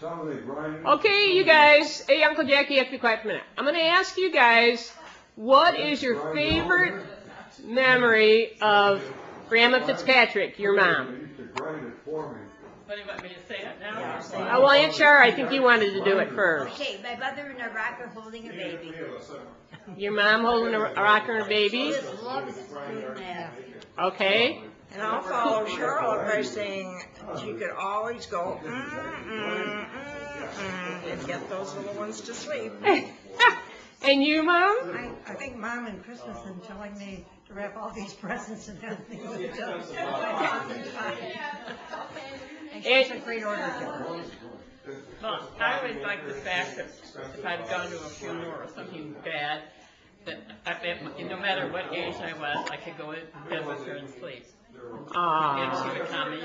Okay, you guys. Hey, Uncle Jackie, you have to be quiet for a minute. I'm going to ask you guys, what is your favorite memory of Grandma Fitzpatrick, your mom? What do you want me to say it now? Well, HR, I think you wanted to do it first. Okay, my mother in a rocker holding a baby. Your mom holding a rocker and a baby? Just loves doing that. Okay. And I'll follow Charlotte by saying she could always go, and get those little ones to sleep. And you, Mom? I think Mom and Christmas and telling me to wrap all these presents and everything. And she's a great order giver. Well, I always like the fact that if I'd gone to a funeral or something bad, that no matter what age I was, I could go in bed with her and sleep. And she would comment.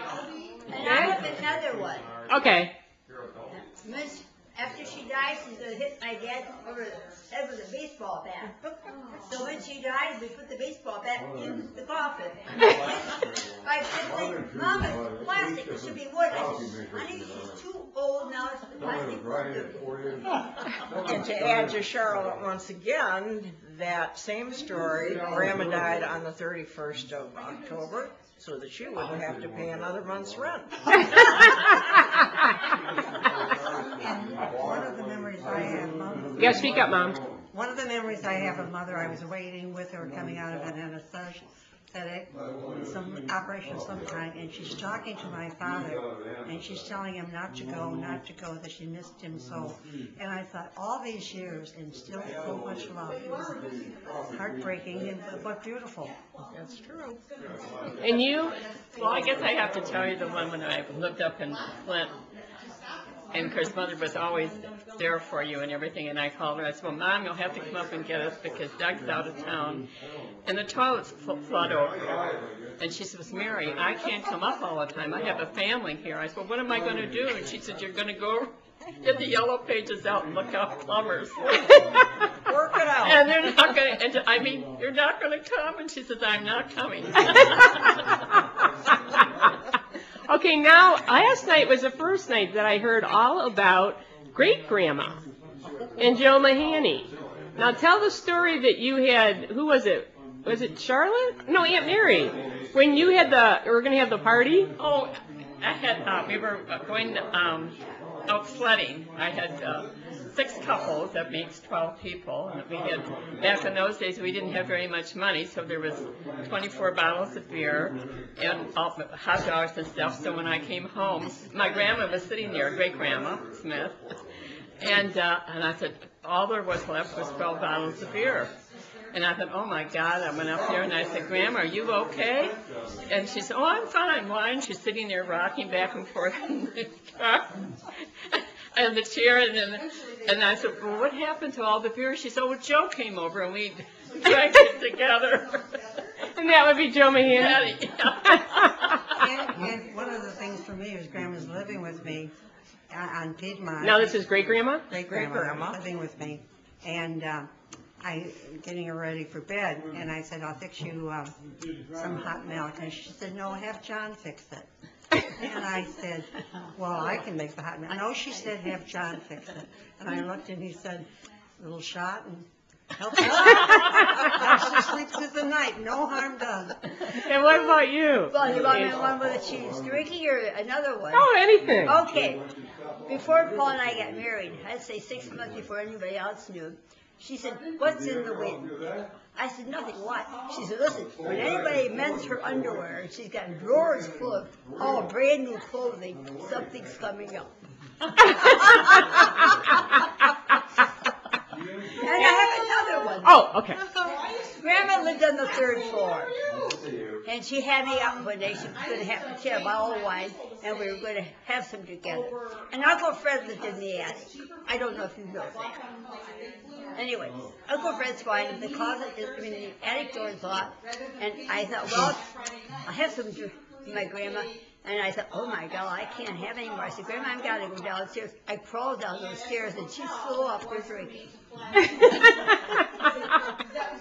And I have another one. Okay. After she died, she's going to hit my dad over the head with a baseball bat. So when she died, we put the baseball bat in the coffin. I said, Mom, it's plastic. It should be wood. I said, honey, she's too old now. It's plastic. And to add to Charlotte once again, that same story, Grandma died on the 31st of October, so that she wouldn't have to pay another month's rent. And one of the memories I have, You gotta speak up, Mom. one of the memories I have of Mother, I was waiting with her coming out of an anesthetic, some operation of some kind, and she's talking to my father, and she's telling him not to go, that she missed him so. And I thought, all these years, and still so much love. It was heartbreaking, but beautiful. That's true. And you? Well, I guess I have to tell you the one when I lived up in Flint. And of course, Mother was always there for you and everything. And I called her. I said, well, Mom, you'll have to come up and get us because Doug's out of town. And the toilets flood over. And she says, Mary, I can't come up all the time. I have a family here. I said, well, what am I going to do? And she said, you're going to go get the yellow pages out and look up plumbers. Work it out. And they're not going to, and I mean, you're not going to come? And she says, I'm not coming. Okay, now, last night was the first night that I heard all about great-grandma and Joe Mahoney. Now, tell the story that you had, who was it? Was it Charlotte? No, Aunt Mary. When you had were going to have the party? Oh, I had, we were going out sledding. I had 6 couples, that makes 12 people. And we had, back in those days, we didn't have very much money, so there was 24 bottles of beer and all the hot dogs and stuff. So when I came home, my grandma was sitting there, great-grandma Smith, and I said, all there was left was 12 bottles of beer. And I thought, oh my God, I went up there and I said, Grandma, are you okay? And she said, oh, I'm fine. Why? And she's sitting there rocking back and forth in the car and the chair. And I said, well, what happened to all the beer? She said, oh, Joe came over and we drank it together. And that would be Joe Mahoney. And one of the things for me was Grandma's living with me on Piedmont. Now this is great-grandma? Great-grandma living with me. And I getting her ready for bed, and I said, I'll fix you some hot milk. And she said, no, have John fix it. And I said, well, I can make the hot milk. No, she said, have John fix it. And I looked, and he said, little shot, and help her. Now she sleeps through the night, no harm done. And what about you? Well, you want me one with a cheese drinking or another one? Oh, anything. Okay. Before Paul and I got married, I'd say 6 months before anybody else knew, she said, what's in the wind? I said, nothing. What? She said, listen, when anybody mends her underwear, she's got drawers full of all brand new clothing, something's coming up. And I have another one. Oh, okay. Grandma lived on the 3rd floor. And she had me out one day. She was going to have a bottle of wine, and we were going to have some together. And Uncle Fred lived in the attic. I don't know if you know that. Anyway, Uncle Fred's fine. The closet is, the attic door is locked. And I thought, well, I'll have some for my grandma. And I thought, oh my God, I can't have any more. I said, Grandma, I've got to go downstairs. I crawled down those stairs, and she's still up there drinking.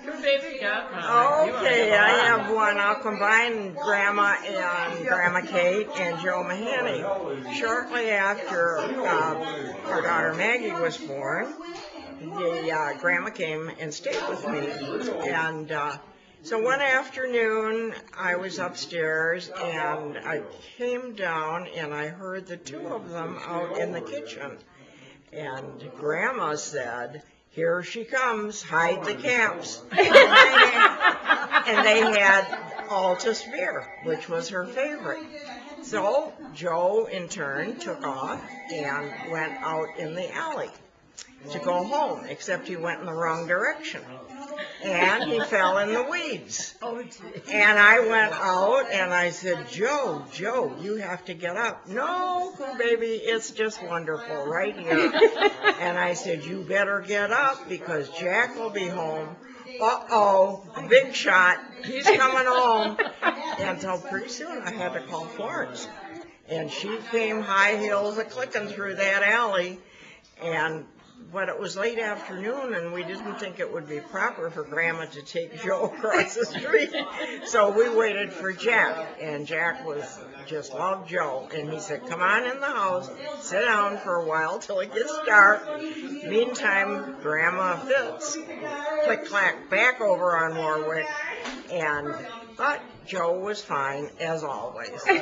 Who baby godmother? Okay, I have one. I'll combine Grandma and Grandma Kate and Joe Mahoney. Shortly after our daughter Maggie was born, the Grandma came and stayed with me. And so one afternoon, I was upstairs, and I came down, and I heard the two of them out in the kitchen. And Grandma said, "Here she comes, hide the caps." And they had Altus beer, which was her favorite. So Joe, in turn, took off and went out in the alley to go home, except he went in the wrong direction. And he fell in the weeds. And I went out and I said, Joe, you have to get up. No, baby, it's just wonderful right here. And I said, you better get up because Jack will be home. Uh-oh, big shot. He's coming home. And so pretty soon I had to call Florence. And she came high heels a-clicking through that alley. But it was late afternoon, and we didn't think it would be proper for Grandma to take Joe across the street. So we waited for Jack, and Jack just loved Joe. And he said, come on in the house, sit down for a while till it gets dark. Meantime, Grandma Fitz click-clack back over on Warwick, but Joe was fine, as always. Now,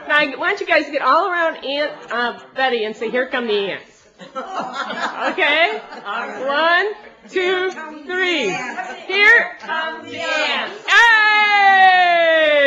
why don't you guys get all around Aunt Betty and say, here come the aunts. Okay? 1, 2, 3. Here. Yeah. Hey!